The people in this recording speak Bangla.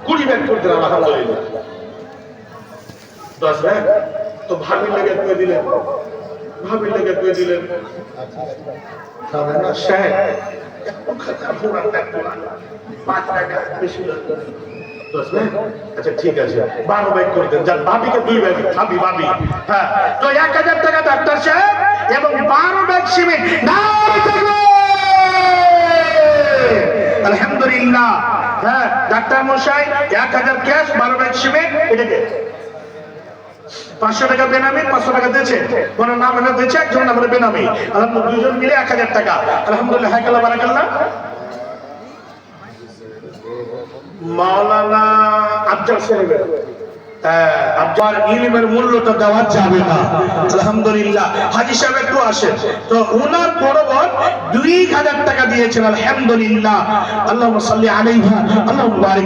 20 ব্যাগ করে দিলাম আলহামদুলিল্লাহ। 10 ব্যাগ তো ভাবির লেগে করে দিলেন, ভাবির লেগে করে দিলেন। তাহলে না শেখ আচ্ছা ঠিক আছে 12 ব্যাগ করে দেন, যান ভাবিকে 2 ব্যাগ, ভাবি ভাবি হ্যাঁ। তো 1000 টাকা ডাক্তার সাহেব এবং 12 ব্যাগ সিমেন্ট। আলহামদুলিল্লাহ। হ্যাঁ ডাক্তার মশাই 1000 ক্যাশ, 12 ব্যাগ সিমেন্ট, এটাকে 500 টাকা বেনামি, 500 টাকা দিয়েছে, কোন নাম এনে দিয়েছে, একজন নামে বেনামি, আলহামদুলিল্লাহ দুজন মিলে 1000 টাকা। আলহামদুলিল্লাহ হায়াকাল্লাহ বারাকাল্লাহ। মাওলানা আফজাল সাহেবের আপনার ইলমের মূল্যটা দেওয়া যাবে না। আলহামদুলিল্লাহ হাজী সাহেব একটু আসেন তো, ওনার বড় বোন 2000 টাকা দিয়েছেন। আলহামদুলিল্লাহ। আল্লাহুম্মা সাল্লি আলাইহা, আল্লাহুম্মা বারিক।